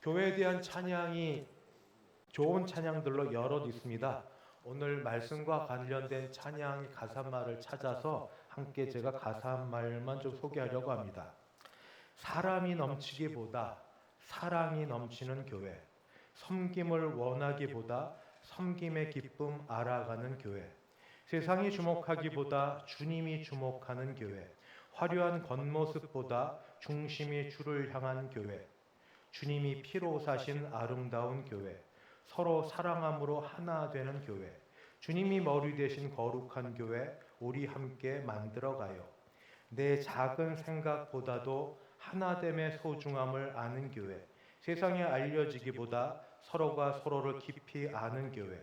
교회에 대한 찬양이 좋은 찬양들로 여럿 있습니다. 오늘 말씀과 관련된 찬양 가사말을 찾아서 함께 제가 가사말만 좀 소개하려고 합니다. 사람이 넘치기보다 사랑이 넘치는 교회, 섬김을 원하기보다 섬김의 기쁨 알아가는 교회, 세상이 주목하기보다 주님이 주목하는 교회, 화려한 겉모습보다 중심이 주를 향한 교회, 주님이 피로 사신 아름다운 교회, 서로 사랑함으로 하나 되는 교회, 주님이 머리 되신 거룩한 교회, 우리 함께 만들어가요. 내 작은 생각보다도 하나됨의 소중함을 아는 교회, 세상에 알려지기보다 서로가 서로를 깊이 아는 교회,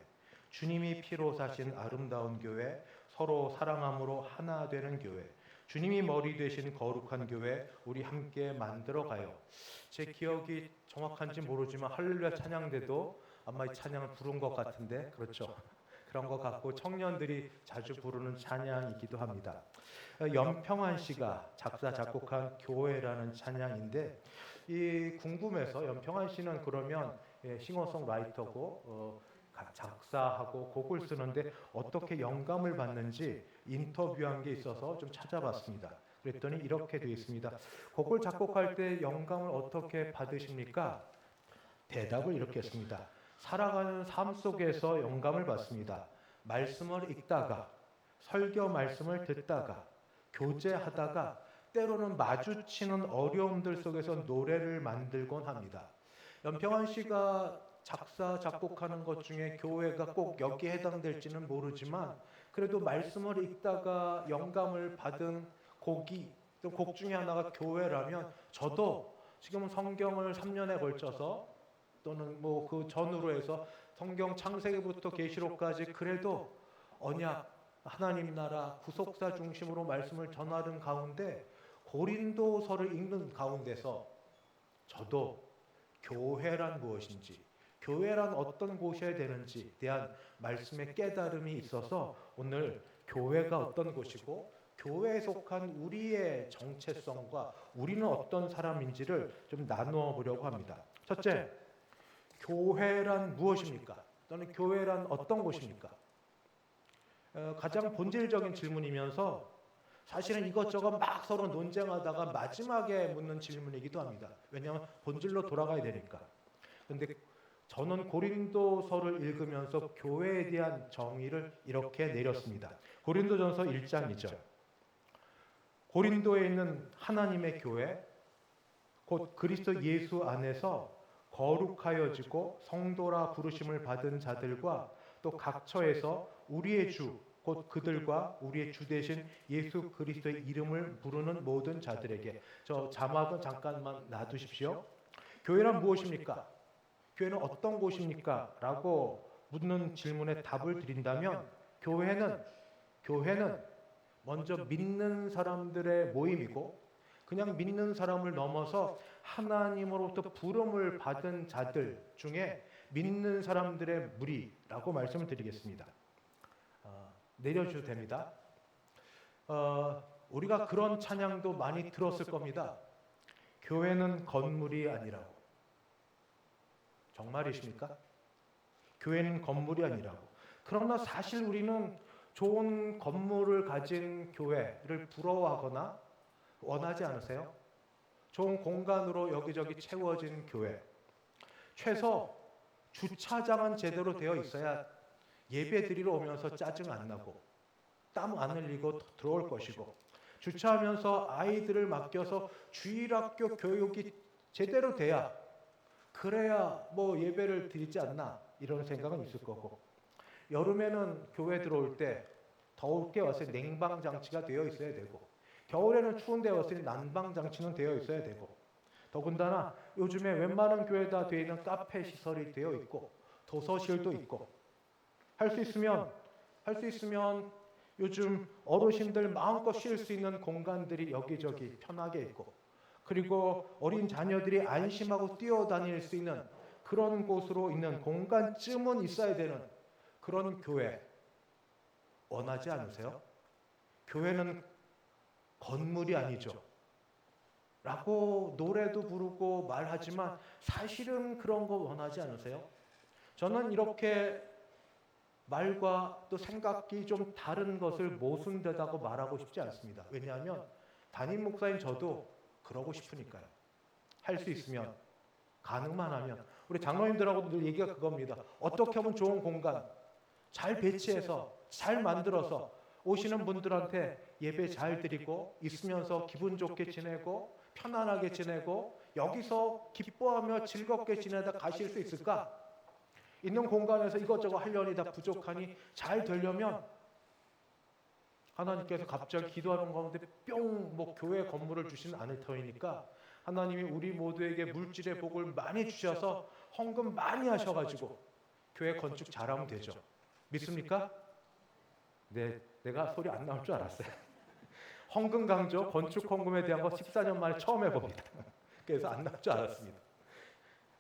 주님이 피로 사신 아름다운 교회, 서로 사랑함으로 하나 되는 교회, 주님이 머리 되신 거룩한 교회, 우리 함께 만들어가요. 제 기억이 정확한지 모르지만 할렐루야 찬양대도 아마 이 찬양을 부른 것 같은데, 그렇죠? 그런 것 같고 청년들이 자주 부르는 찬양이기도 합니다. 연평한 씨가 작사 작곡한 교회라는 찬양인데, 이 궁금해서 연평한 씨는 그러면 싱어송라이터고 작사하고 곡을 쓰는데 어떻게 영감을 받는지 인터뷰한 게 있어서 좀 찾아봤습니다. 그랬더니 이렇게 되어 있습니다. 곡을 작곡할 때 영감을 어떻게 받으십니까? 대답을 이렇게 했습니다. 살아가는 삶 속에서 영감을 받습니다. 말씀을 읽다가, 설교 말씀을 듣다가, 교제하다가, 때로는 마주치는 어려움들 속에서 노래를 만들곤 합니다. 연평한 씨가 작사, 작곡하는 것 중에 교회가 꼭 여기에 해당될지는 모르지만 그래도 말씀을 읽다가 영감을 받은 곡이, 또 곡 중에 하나가 교회라면 저도 지금은 성경을 3년에 걸쳐서 또는 뭐 그 전후로 해서 성경 창세기부터 계시록까지 그래도 언약, 하나님 나라, 구속사 중심으로 말씀을 전하는 가운데 고린도서를 읽는 가운데서 저도 교회란 무엇인지, 교회란 어떤 곳이어야 되는지 대한 말씀의 깨달음이 있어서 오늘 교회가 어떤 곳이고 교회에 속한 우리의 정체성과 우리는 어떤 사람인지를 좀 나누어 보려고 합니다. 첫째, 교회란 무엇입니까? 또는 교회란 어떤 곳입니까? 가장 본질적인 질문이면서 사실은 이것저것 막 서로 논쟁하다가 마지막에 묻는 질문이기도 합니다. 왜냐하면 본질로 돌아가야 되니까. 그런데 저는 고린도서를 읽으면서 교회에 대한 정의를 이렇게 내렸습니다. 고린도전서 1장 2절. 고린도에 있는 하나님의 교회, 곧 그리스도 예수 안에서 거룩하여지고 성도라 부르심을 받은 자들과 또 각처에서 우리의 주, 곧 그들과 우리의 주 되신 예수 그리스도의 이름을 부르는 모든 자들에게. 저 자막은 잠깐만 놔두십시오. 교회란 무엇입니까? 교회는 어떤 곳입니까? 라고 묻는 질문에 답을 드린다면 교회는 먼저 믿는 사람들의 모임이고 그냥 믿는 사람을 넘어서 하나님으로부터 부름을 받은 자들 중에 믿는 사람들의 무리라고 말씀을 드리겠습니다. 내려주셔도 됩니다. 우리가 그런 찬양도 많이 들었을 겁니다. 교회는 건물이 아니라고. 정말이십니까? 교회는 건물이 아니라고. 그러나 사실 우리는 좋은 건물을 가진 교회를 부러워하거나 원하지 않으세요? 좋은 공간으로 여기저기 채워진 교회. 최소 주차장은 제대로 되어 있어야 예배 드리러 오면서 짜증 안 나고 땀 안 흘리고 들어올 것이고, 주차하면서 아이들을 맡겨서 주일학교 교육이 제대로 돼야 그래야 뭐 예배를 드리지 않나 이런 생각은 있을 거고, 여름에는 교회 들어올 때 더울 게 와서 냉방 장치가 되어 있어야 되고, 겨울에는 추운 데 와서 난방 장치는 되어 있어야 되고, 더군다나 요즘에 웬만한 교회 다 되어 있는 카페 시설이 되어 있고 도서실도 있고, 할 수 있으면 요즘 어르신들 마음껏 쉴 수 있는 공간들이 여기저기 편하게 있고, 그리고 어린 자녀들이 안심하고 뛰어다닐 수 있는 그런 곳으로 있는 공간쯤은 있어야 되는 그런 교회 원하지 않으세요? 교회는 건물이 아니죠 라고 노래도 부르고 말하지만 사실은 그런 거 원하지 않으세요? 저는 이렇게 말과 또 생각이 좀 다른 것을 모순되다고 말하고 싶지 않습니다. 왜냐하면 담임 목사인 저도 그러고 싶으니까요. 할 수 있으면, 가능만 하면. 우리 장로님들하고도 늘 얘기가 그겁니다. 어떻게 하면 좋은 공간 잘 배치해서 잘 만들어서 오시는 분들한테 예배 잘 드리고 있으면서 기분 좋게 지내고 편안하게 지내고 여기서 기뻐하며 즐겁게 지내다 가실 수 있을까? 있는 공간에서 이것저것 하려니 다 부족하니 잘 되려면 하나님께서 갑자기 기도하는 가운데 뿅 뭐 교회 건물을 주시는 않을 터이니까 하나님이 우리 모두에게 물질의 복을 많이 주셔서 헌금 많이 하셔가지고 교회 건축 잘하면 되죠. 믿습니까? 네, 내가 소리 안 나올 줄 알았어요. 헌금 강조, 건축 헌금에 대한 거 14년 만에 처음 해봅니다. 그래서 안 나올 줄 알았습니다.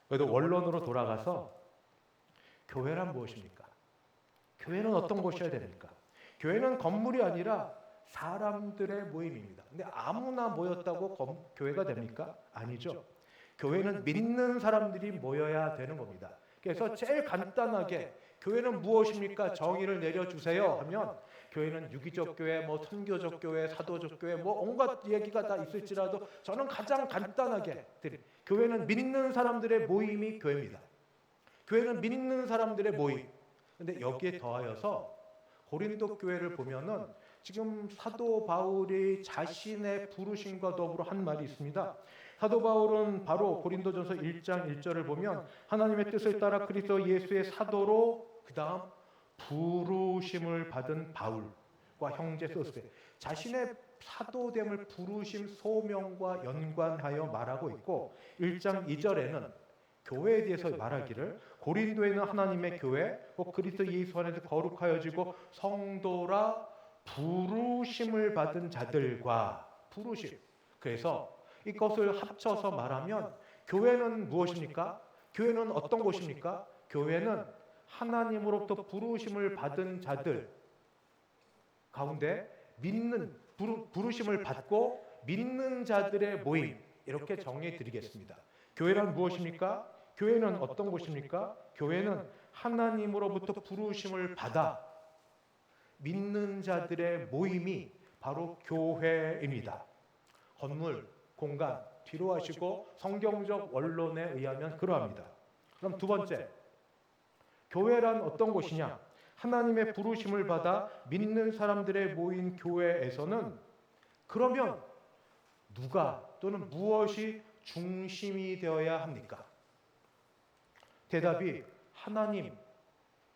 그래도 원론으로 돌아가서 교회란 무엇입니까? 교회는 어떤 곳이어야 됩니까? 교회는 건물이 아니라 사람들의 모임입니다. 근데 아무나 모였다고 교회가 됩니까? 아니죠. 교회는 믿는 사람들이 모여야 되는 겁니다. 그래서 제일 간단하게 교회는 무엇입니까? 정의를 내려주세요 하면 교회는 유기적 교회, 뭐 선교적 교회, 사도적 교회, 뭐 온갖 얘기가 다 있을지라도 저는 가장 간단하게 교회는 믿는 사람들의 모임이 교회입니다. 교회는 믿는 사람들의 모임. 근데 여기에 더하여서 고린도 교회를 보면은 지금 사도 바울이 자신의 부르심과 더불어 한 말이 있습니다. 사도 바울은 바로 고린도전서 1장 1절을 보면 하나님의 뜻을 따라 그리스도 예수의 사도로 그다음 부르심을 받은 바울과 형제 소스에 자신의 사도됨을 부르심 소명과 연관하여 말하고 있고 1장 2절에는 교회에 대해서 말하기를 고린도에는 하나님의 교회 그리스도 예수 안에서 거룩하여지고 성도라 부르심을 받은 자들과 부르심. 그래서 이것을 합쳐서 말하면 교회는 무엇입니까? 교회는 어떤 곳입니까? 교회는 하나님으로부터 부르심을 받은 자들 가운데 믿는 부르심을 받고 믿는 자들의 모임 이렇게 정의해 드리겠습니다. 교회란 무엇입니까? 교회는 어떤 곳입니까? 교회는 하나님으로부터 부르심을 받아 믿는 자들의 모임이 바로 교회입니다. 건물, 공간 뒤로 하시고 성경적 원론에 의하면 그러합니다. 그럼 두 번째, 교회란 어떤 곳이냐? 하나님의 부르심을 받아 믿는 사람들의 모인 교회에서는 그러면 누가 또는 무엇이 중심이 되어야 합니까? 대답이 하나님,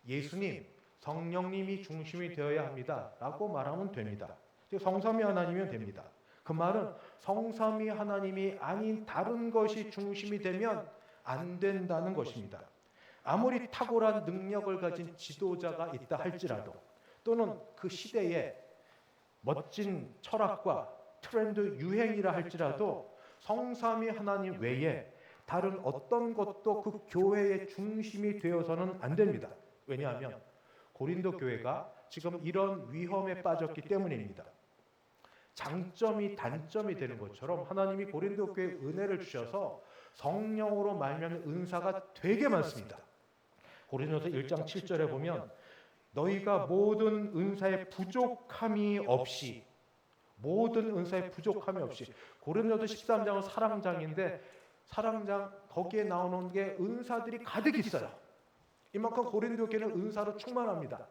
예수님, 성령님이 중심이 되어야 합니다. 라고 말하면 됩니다. 성삼위 하나님이면 됩니다. 그 말은 성삼위 하나님이 아닌 다른 것이 중심이 되면 안 된다는 것입니다. 아무리 탁월한 능력을 가진 지도자가 있다 할지라도 또는 그 시대에 멋진 철학과 트렌드 유행이라 할지라도 성삼위 하나님 외에 다른 어떤 것도 그 교회의 중심이 되어서는 안 됩니다. 왜냐하면 고린도 교회가 지금 이런 위험에 빠졌기 때문입니다. 장점이 단점이 되는 것처럼 하나님이 고린도 교회에 은혜를 주셔서 성령으로 말미암은 은사가 되게 많습니다. 고린도서 1장 7절에 보면 너희가 모든 은사의 부족함이 없이 고린도서 13장은 사랑장인데 사랑장 거기에 나오는 게 은사들이 가득 있어요. 이만큼 고린도 교회는 은사로 충만합니다.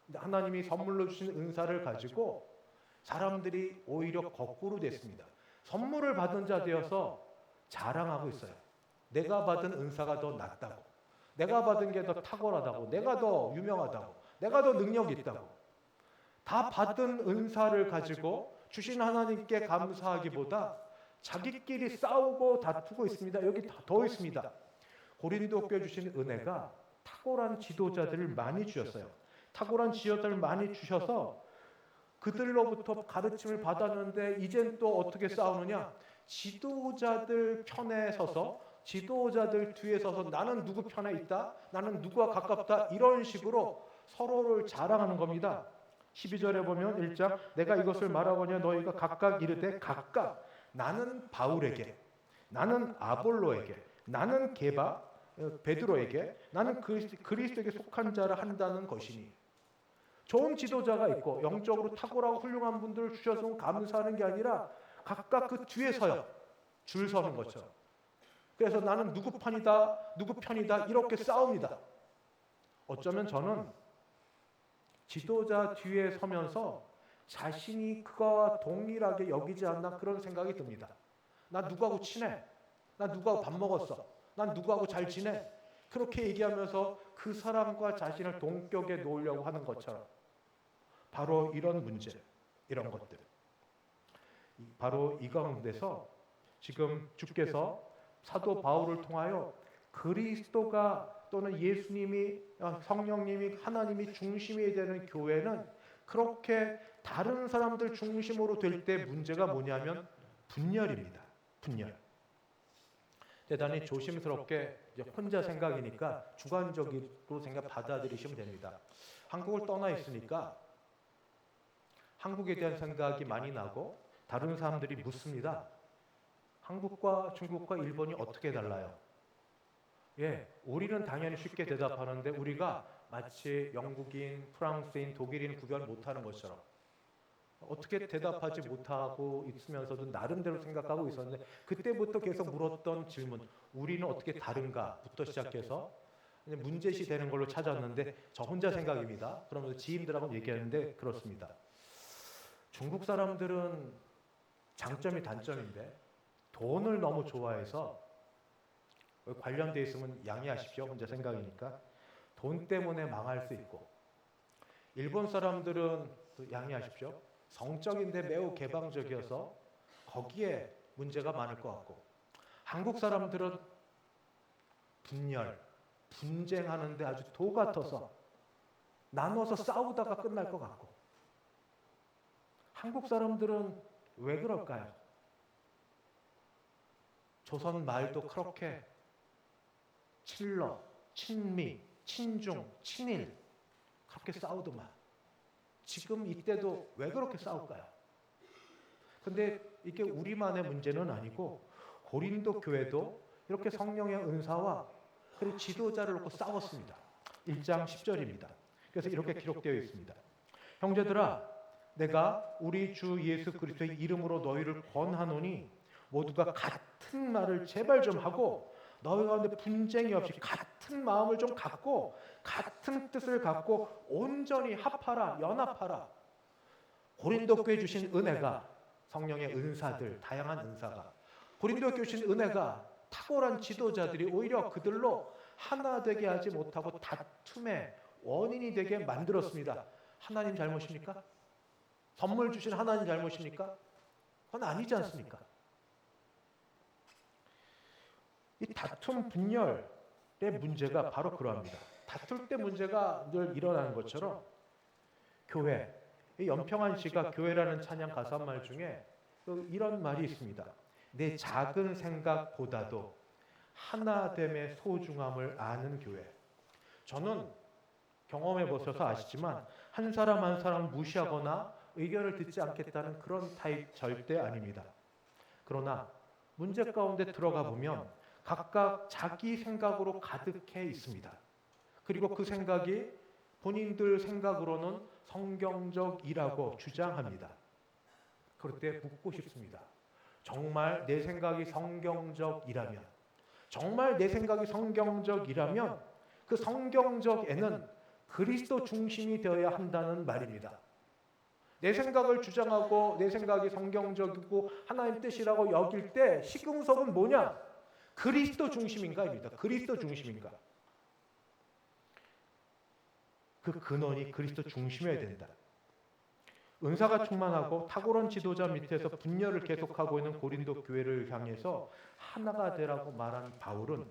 근데 하나님이 선물로 주신 은사를 가지고 사람들이 오히려 거꾸로 됐습니다. 선물을 받은 자 되어서 자랑하고 있어요. 내가 받은 은사가 더 낫다고, 내가 받은 게 더 탁월하다고, 내가 더 유명하다고, 내가 더 능력이 있다고. 다 받은 은사를 가지고 주신 하나님께 감사하기보다 자기끼리 싸우고 다투고 있습니다. 여기 더 있습니다. 고린도 교회 주신 은혜가 탁월한 지도자들을 많이 주셨어요. 탁월한 지도자들을 많이 주셔서 그들로부터 가르침을 받았는데 이젠 또 어떻게 싸우느냐? 지도자들 편에 서서 지도자들 뒤에 서서 나는 누구 편에 있다? 나는 누구와 가깝다? 이런 식으로 서로를 자랑하는 겁니다. 12절에 보면 1장 내가 이것을 말하거냐 너희가 각각 이르되 각각 나는 바울에게, 나는 아볼로에게, 나는 게바, 베드로에게, 나는 그리스도에게 속한 자를 한다는 것이니, 좋은 지도자가 있고 영적으로 탁월하고 훌륭한 분들을 주셔서 감사하는 게 아니라 각각 그 뒤에 서요. 줄 서는 것처럼. 그래서 나는 누구 편이다 이렇게 싸웁니다. 어쩌면 저는 지도자 뒤에 서면서 자신이 그거와 동일하게 여기지 않나 그런 생각이 듭니다. 나 누구하고 친해? 나 누구하고 밥 먹었어? 난 누구하고 잘 지내? 그렇게 얘기하면서 그 사람과 자신을 동격에 놓으려고 하는 것처럼 바로 이런 문제, 이런 것들, 바로 이 가운데서 지금 주께서 사도 바울을 통하여 그리스도가 또는 예수님이, 성령님이, 하나님이 중심이 되는 교회는 그렇게 다른 사람들 중심으로 될 때 문제가 뭐냐면 분열입니다. 분열. 대단히 조심스럽게 혼자 생각이니까 주관적으로 받아들이시면 됩니다. 한국을 떠나 있으니까 한국에 대한 생각이 많이 나고 다른 사람들이 묻습니다. 한국과 중국과 일본이 어떻게 달라요? 예, 우리는 당연히 쉽게 대답하는데 우리가 마치 영국인, 프랑스인, 독일인 구별 못하는 것처럼 어떻게 대답하지 못하고 있으면서도 나름대로 생각하고 있었는데 그때부터 계속 물었던 질문, 우리는 어떻게 다른가부터 시작해서 문제시 되는 걸로 찾았는데 저 혼자 생각입니다. 그러면서 지인들하고 얘기하는데 그렇습니다. 중국 사람들은 장점이 단점인데 돈을 너무 좋아해서 관련돼 있으면 양해하십시오. 혼자 생각이니까 돈 때문에 망할 수 있고, 일본 사람들은 또 양해하십시오. 성적인데 매우 개방적이어서 거기에 문제가 많을 것 같고, 한국 사람들은 분열, 분쟁하는데 아주 도 같아서 나눠서 싸우다가 끝날 것 같고, 한국 사람들은 왜 그럴까요? 조선 말도 그렇게 친러, 친미, 친중, 친일 그렇게 싸우더만 지금 이때도 왜 그렇게 싸울까요? 근데 이게 우리만의 문제는 아니고 고린도 교회도 이렇게 성령의 은사와 그리고 지도자를 놓고 싸웠습니다. 1장 10절입니다. 그래서 이렇게 기록되어 있습니다. 형제들아, 내가 우리 주 예수 그리스도의 이름으로 너희를 권하노니 모두가 같은 말을 제발 좀 하고 너희 가운데 분쟁이 없이 같은 마음을 좀 갖고 같은 뜻을 갖고 온전히 합하라, 연합하라. 고린도 교회 주신 은혜가, 성령의 은사들, 다양한 은사가, 고린도 교회 주신 은혜가 탁월한 지도자들이 오히려 그들로 하나 되게 하지 못하고 다툼의 원인이 되게 만들었습니다. 하나님 잘못입니까? 선물 주신 하나님 잘못입니까? 그건 아니지 않습니까? 이 다툼 분열의 문제가 바로 그러합니다. 다툴 때 문제가 늘 일어나는 것처럼 교회, 연평안 씨가 교회라는 찬양 가사말 중에 이런 말이 있습니다. 내 작은 생각보다도 하나됨의 소중함을 아는 교회. 저는 경험해 보셔서 아시지만 한 사람 한 사람 무시하거나 의견을 듣지 않겠다는 그런 타입 절대 아닙니다. 그러나 문제 가운데 들어가 보면 각각 자기 생각으로 가득해 있습니다. 그리고 그 생각이 본인들 생각으로는 성경적이라고 주장합니다. 그럴 때 묻고 싶습니다. 정말 내 생각이 성경적이라면, 정말 내 생각이 성경적이라면 그 성경적에는 그리스도 중심이 되어야 한다는 말입니다. 내 생각을 주장하고 내 생각이 성경적이고 하나님 뜻이라고 여길 때 시금석은 뭐냐? 그리스도 중심인가입니다. 그리스도 중심인가? 그 근원이 그리스도 중심이어야 된다. 은사가 충만하고 탁월한 지도자 밑에서 분열을 계속하고 있는 고린도 교회를 향해서 하나가 되라고 말한 바울은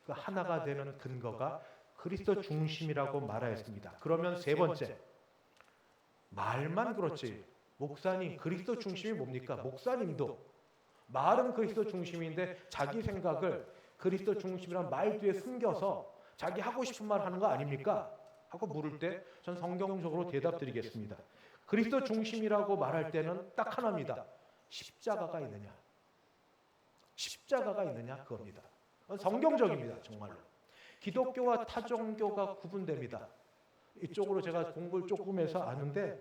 그 하나가 되는 근거가 그리스도 중심이라고 말하였습니다. 그러면 세 번째, 말만 그렇지 목사님 그리스도 중심이 뭡니까? 목사님도 말은 그리스도 중심인데 자기 생각을 그리스도 중심이란 말 뒤에 숨겨서 자기 하고 싶은 말 하는 거 아닙니까? 하고 물을 때 전 성경적으로 대답드리겠습니다. 그리스도 중심이라고 말할 때는 딱 하나입니다. 십자가가 있느냐? 십자가가 있느냐 그겁니다. 성경적입니다. 정말로. 기독교와 타종교가 구분됩니다. 이쪽으로 제가 공부를 조금 해서 아는데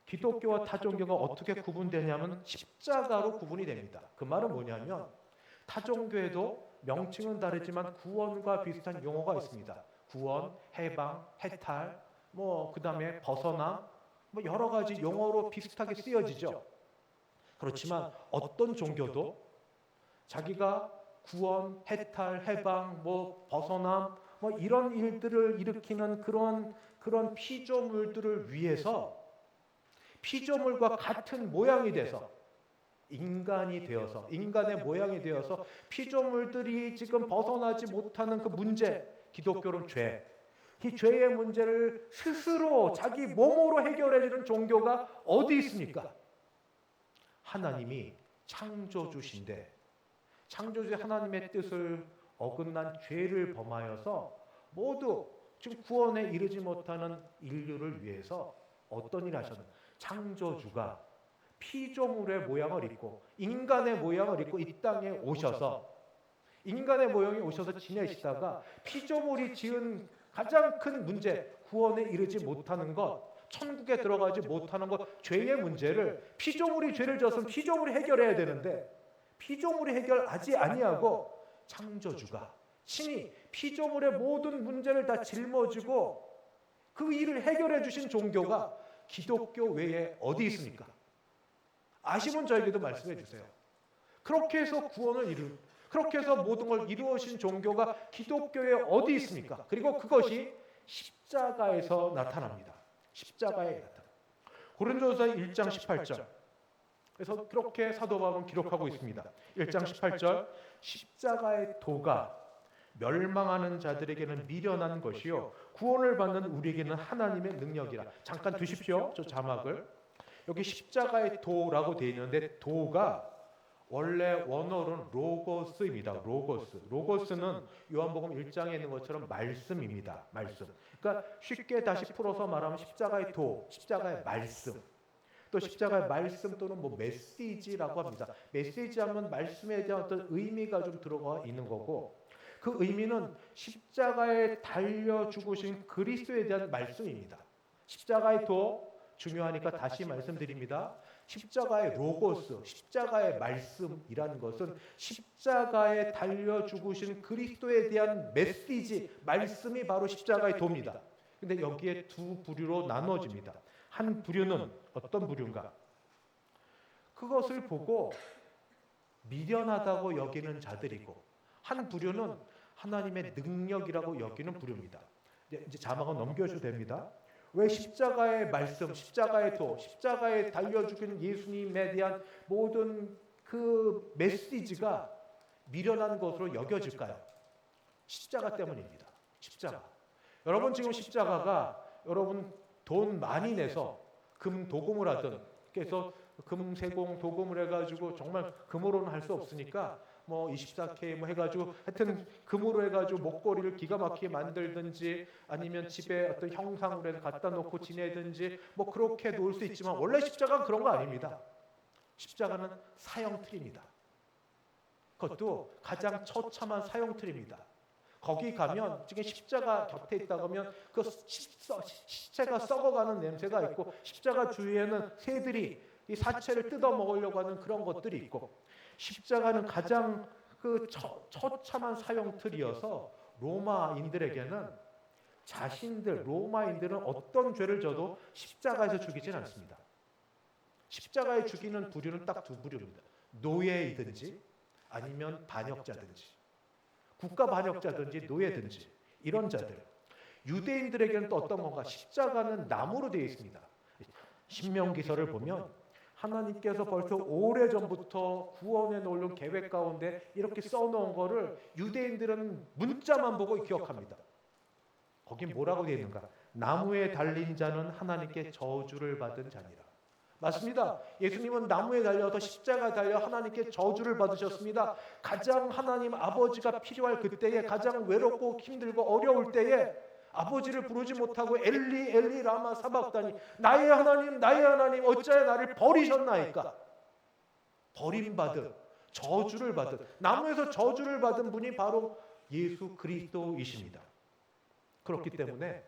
기독교와 타종교가 어떻게 구분되냐면 십자가로 구분이 됩니다. 그 말은 뭐냐면 타종교에도 명칭은 다르지만 구원과 비슷한 용어가 있습니다. 구원, 해방, 해탈, 그다음에 벗어남, 여러 가지 용어로 비슷하게 쓰여지죠. 그렇지만 어떤 종교도 자기가 구원, 해탈, 해방, 벗어남, 이런 일들을 일으키는 그런 피조물들을 위해서 피조물과 같은 모양이 돼서 인간이 되어서 인간의 모양이 되어서 피조물들이 지금 벗어나지 못하는 그 문제, 기독교는 죄. 이 죄의 문제를 스스로 자기 몸으로 해결해 주는 종교가 어디 있습니까? 하나님이 창조주신데 창조주 하나님의 뜻을 어긋난 죄를 범하여서 모두 지금 구원에 이르지 못하는 인류를 위해서 어떤 일을 하셨나? 창조주가 피조물의 모양을 입고 인간의 모양을 입고 이 땅에 오셔서 인간의 모양이 오셔서 지내시다가 피조물이 지은 가장 큰 문제, 구원에 이르지 못하는 것, 천국에 들어가지 못하는 것, 죄의 문제를 피조물이 죄를 졌으면 피조물이 해결해야 되는데 피조물이 해결하지 아니하고 창조주가 친히 피조물의 모든 문제를 다 짊어지고 그 일을 해결해 주신 종교가 기독교 외에 어디 있습니까? 아시면 저에게도 말씀해 주세요. 그렇게 해서 구원을 그렇게 해서 모든 걸 이루어진 종교가 기독교에 어디 있습니까? 그리고 그것이 십자가에서 나타납니다. 십자가에 나타납니다. 고린도서 1장 18절. 그래서 그렇게 사도 바울은 기록하고 있습니다. 1장 18절. 십자가의 도가 멸망하는 자들에게는 미련한 것이요 구원을 받는 우리에게는 하나님의 능력이라. 잠깐 두십시오. 저 자막을. 여기 십자가의 도라고 되어 있는데 도가 원래 원어로는 로고스입니다. 로고스는 요한복음 1장에 있는 것처럼 말씀입니다. 말씀. 그러니까 쉽게 다시 풀어서 말하면 십자가의 도, 십자가의 말씀. 또 십자가의 말씀 또는 메시지라고 합니다. 메시지하면 말씀에 대한 어떤 의미가 좀 들어가 있는 거고 그 의미는 십자가에 달려 죽으신 그리스도에 대한 말씀입니다. 십자가의 도 중요하니까 다시 말씀드립니다. 십자가의 로고스, 십자가의 말씀이라는 것은 십자가에 달려 죽으신 그리스도에 대한 메시지, 말씀이 바로 십자가의 도입니다. 근데 여기에 두 부류로 나눠집니다. 한 부류는 어떤 부류인가? 그것을 보고 미련하다고 여기는 자들이고 한 부류는 하나님의 능력이라고 여기는 부류입니다. 이제 자막은 넘겨주셔도 됩니다. 왜 십자가의 말씀, 십자가의 도, 십자가에 달려 죽은 예수님에 대한 모든 그 메시지가 미련한 것으로 여겨질까요? 십자가 때문입니다. 십자가. 여러분 지금 십자가가 여러분 돈 많이 내서 금 도금을 하든 그래서 금 세공 도금을 해가지고 정말 금으로는 할 수 없으니까 24K 해가지고 하여튼 금으로 해가지고 목걸이를 기가 막히게 만들든지 아니면 집에 어떤 형상으로 해서 갖다 놓고 지내든지 그렇게 놓을 수 있지만 원래 십자가는 그런 거 아닙니다. 십자가는 사형틀입니다. 그것도 가장 처참한 사형틀입니다. 거기 가면 지금 십자가 곁에 있다고 하면 그 시체가 썩어가는 냄새가 있고 십자가 주위에는 새들이 이 사체를 뜯어 먹으려고 하는 그런 것들이 있고 십자가는 가장 그 처참한 사형틀이어서 로마인들에게는 로마인들은 어떤 죄를 져도 십자가에서 죽이진 않습니다. 십자가에 죽이는 부류는 딱 두 부류입니다. 노예이든지 아니면 반역자든지 국가 반역자든지 노예든지 이런 자들. 유대인들에게는 또 어떤 건가? 십자가는 나무로 되어 있습니다. 신명기서를 보면 하나님께서 벌써 오래전부터 구원해 놓은 계획 가운데 이렇게 써놓은 거를 유대인들은 문자만 보고 기억합니다. 거긴 뭐라고 되어 있는가? 나무에 달린 자는 하나님께 저주를 받은 자니라. 맞습니다. 예수님은 나무에 달려서 십자가에 달려 하나님께 저주를 받으셨습니다. 가장 하나님 아버지가 필요할 그때에 가장 외롭고 힘들고 어려울 때에 아버지를 부르지 못하고 엘리 엘리 라마 사박다니 나의 하나님 어찌하여 나를 버리셨나이까. 버림받은 저주를 받은, 나무에서 저주를 받은 분이 바로 예수 그리스도이십니다. 그렇기 때문에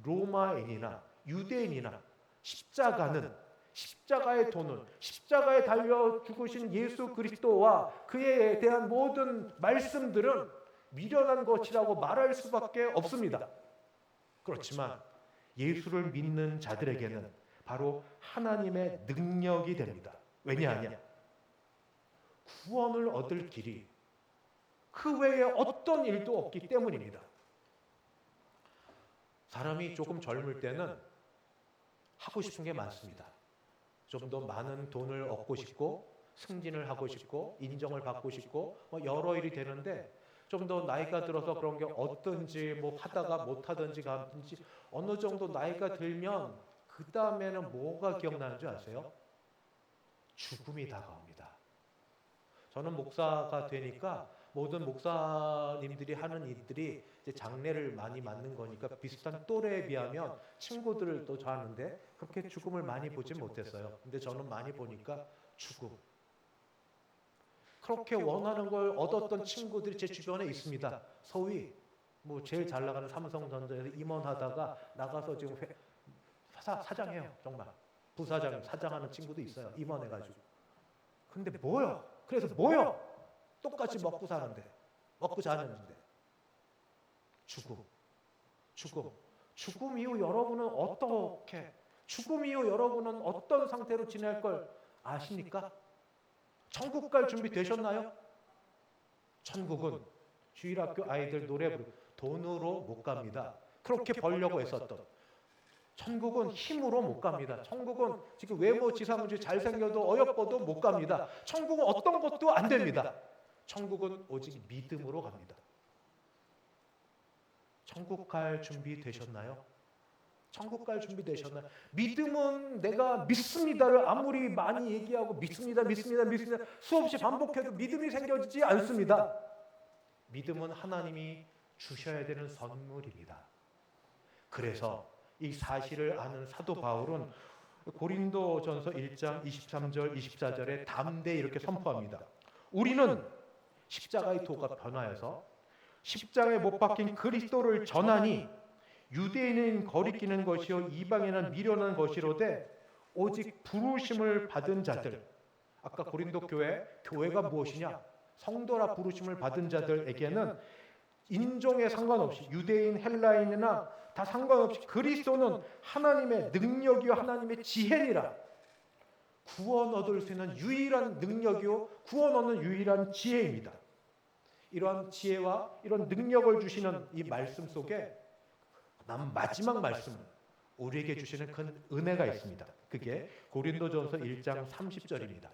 로마인이나 유대인이나 십자가의 도는, 십자가에 달려 죽으신 예수 그리스도와 그에 대한 모든 말씀들은 미련한 것이라고 말할 수밖에 없습니다. 그렇지만 예수를 믿는 자들에게는 바로 하나님의 능력이 됩니다. 왜냐하냐? 구원을 얻을 길이 그 외에 어떤 일도 없기 때문입니다. 사람이 조금 젊을 때는 하고 싶은 게 많습니다. 좀 더 많은 돈을 얻고 싶고, 승진을 하고 싶고, 인정을 받고 싶고, 여러 일이 되는데, 좀 더 나이가 들어서 그런 게 어떤지, 하다가 못하든지 가든지, 어느 정도 나이가 들면 그 다음에는 뭐가 기억나는 줄 아세요? 죽음이 다가옵니다. 저는 목사가 되니까 모든 목사님들이 하는 일들이 이제 장례를 많이 맞는 거니까 비슷한 또래에 비하면 친구들을 또 좋아하는데 그렇게 죽음을 많이 보진 못했어요. 근데 저는 많이 보니까 죽음, 그렇게 원하는 걸 얻었던 친구들이 제 주변에 있습니다. 소위 제일 잘 나가는 삼성전자에서 임원하다가 나가서 지금 사장해요. 정말 부사장, 사장하는 친구도 있어요. 임원해가지고. 근데 뭐요? 그래서 뭐요? 똑같이 먹고 사는데, 먹고 자는데. 죽음 이후 여러분은 죽음 이후 여러분은 어떤 상태로 지낼 걸 아십니까? 천국 갈 준비 되셨나요? 천국은 주일학교 아이들 노래 부르고 돈으로 못 갑니다. 그렇게 벌려고 했었던. 천국은 힘으로 못 갑니다. 천국은 지금 외모 지상주의 잘생겨도 어여뻐도 못 갑니다. 천국은 어떤 것도 안 됩니다. 천국은 오직 믿음으로 갑니다. 천국 갈 준비 되셨나요? 천국 갈 준비 되셨나요? 믿음은 내가 믿습니다를 아무리 많이 얘기하고 믿습니다 수없이 반복해도 믿음이 생겨지지 않습니다. 믿음은 하나님이 주셔야 되는 선물입니다. 그래서 이 사실을 아는 사도 바울은 고린도전서 1장 23절 24절에 담대히 이렇게 선포합니다. 우리는 십자가의 도가 변하여서 십자가에 못 박힌 그리스도를 전하니 유대인은 거리끼는 것이요 이방인은 미련한 것이로되 오직 부르심을 받은 자들, 아까 고린도 교회가 무엇이냐? 성도라 부르심을 받은 자들에게는 인종에 상관없이 유대인, 헬라인이나 다 상관없이 그리스도는 하나님의 능력이요 하나님의 지혜니라. 구원 얻을 수 있는 유일한 능력이요 구원 얻는 유일한 지혜입니다. 이러한 지혜와 이런 능력을 주시는 이 말씀 속에 마지막 말씀, 우리에게 주시는 큰 은혜가 있습니다. 그게 고린도전서 1장 30절입니다.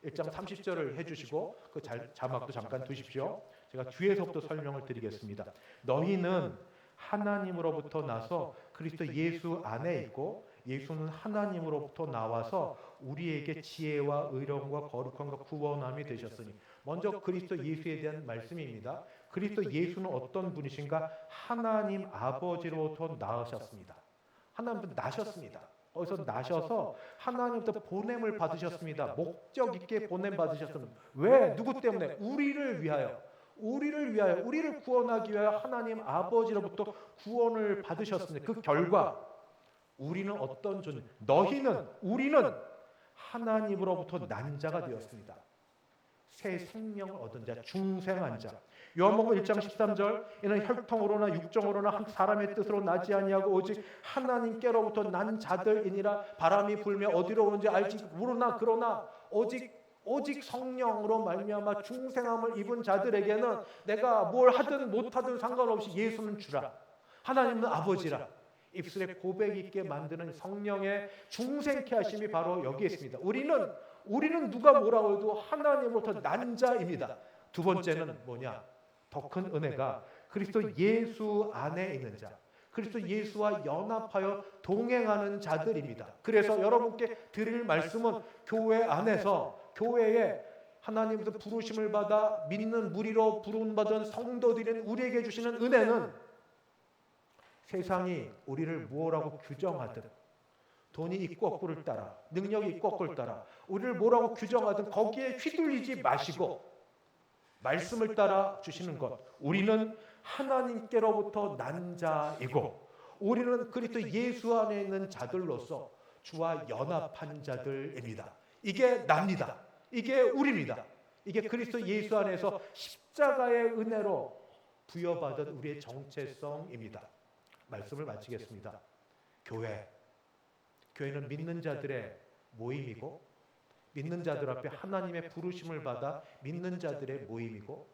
1장 30절을 해주시고 그 자막도 잠깐 두십시오. 제가 뒤에서부터 설명을 드리겠습니다. 너희는 하나님으로부터 나서 그리스도 예수 안에 있고 예수는 하나님으로부터 나와서 우리에게 지혜와 의로움과 거룩함과 구원함이 되셨으니. 먼저 그리스도 예수에 대한 말씀입니다. 그리스도 예수는 어떤 분이신가? 하나님 아버지로부터 나으셨습니다. 하나님부터 나셨습니다. 거기서 나셔서 하나님부터 보냄을 받으셨습니다. 목적 있게 보냄 받으셨습니다. 왜? 누구 때문에? 우리를 위하여, 우리를 구원하기 위하여 하나님 아버지로부터 구원을 받으셨습니다. 그 결과 우리는 어떤 존재? 우리는 하나님으로부터 난 자가 되었습니다. 새 생명을 얻은 자, 중생한 자. 요한복음 1장 13절 이는 혈통으로나 육정으로나 한 사람의 뜻으로 나지 아니하고 오직 하나님께로부터 난 자들이니라. 바람이 불며 어디로 오는지 알지 모르나 그러나 오직 성령으로 말미암아 중생함을 입은 자들에게는 내가 뭘 하든 못하든 상관없이 예수는 주라, 하나님은 아버지라 입술에 고백 있게 만드는 성령의 중생케 하심이 바로 여기에 있습니다. 우리는 누가 뭐라고 해도 하나님으로부터 난 자입니다. 두 번째는 뭐냐? 더 큰 은혜가 그리스도 예수 안에 있는 자, 그리스도 예수와 연합하여 동행하는 자들입니다. 그래서 여러분께 드릴 말씀은 교회 안에서, 교회에 하나님부터 부르심을 받아 믿는 무리로 부름받은 성도들인 우리에게 주시는 은혜는 세상이 우리를 무엇라고 규정하든, 돈이 있고 없고를 따라, 능력이 있고 없고를 따라 우리를 뭐라고 규정하든 거기에 휘둘리지 마시고 말씀을 따라 주시는 것. 우리는 하나님께로부터 난 자이고 우리는 그리스도 예수 안에 있는 자들로서 주와 연합한 자들입니다. 이게 납니다. 이게 우리입니다. 이게 그리스도 예수 안에서 십자가의 은혜로 부여받은 우리의 정체성입니다. 말씀을 마치겠습니다. 교회는 믿는 자들의 모임이고 믿는 자들 앞에 하나님의 부르심을 받아 믿는 자들의 모임이고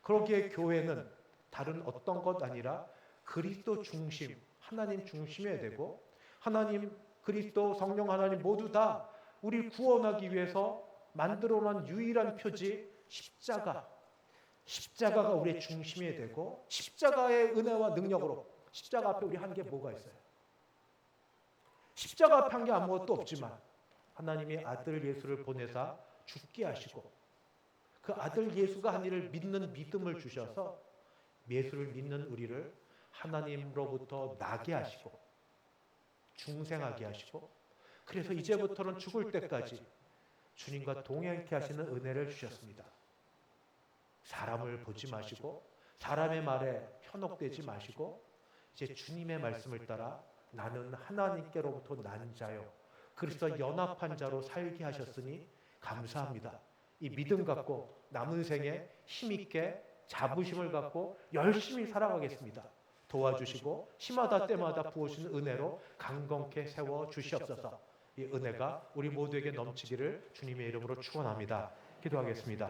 그러기에 교회는 다른 어떤 것 아니라 그리스도 중심, 하나님 중심이어야 되고 하나님, 그리스도, 성령 하나님 모두 다 우리를 구원하기 위해서 만들어놓은 유일한 표지 십자가가 우리의 중심이 되고 십자가의 은혜와 능력으로 십자가 앞에 우리 한 게 뭐가 있어요? 십자가 앞에 한 게 아무것도 없지만 하나님이 아들 예수를 보내사 죽게 하시고 그 아들 예수가 한 일을 믿는 믿음을 주셔서 예수를 믿는 우리를 하나님으로부터 나게 하시고 중생하게 하시고 그래서 이제부터는 죽을 때까지 주님과 동행케 하시는 은혜를 주셨습니다. 사람을 보지 마시고 사람의 말에 현혹되지 마시고 이제 주님의 말씀을 따라 나는 하나님께로부터 난 자요 그리스도 연합한 자로 살게 하셨으니 감사합니다. 이 믿음 갖고 남은 생에 힘있게 자부심을 갖고 열심히 살아가겠습니다. 도와주시고 시마다 때마다 부어주시는 은혜로 강건케 세워주시옵소서. 이 은혜가 우리 모두에게 넘치기를 주님의 이름으로 축원합니다. 기도하겠습니다.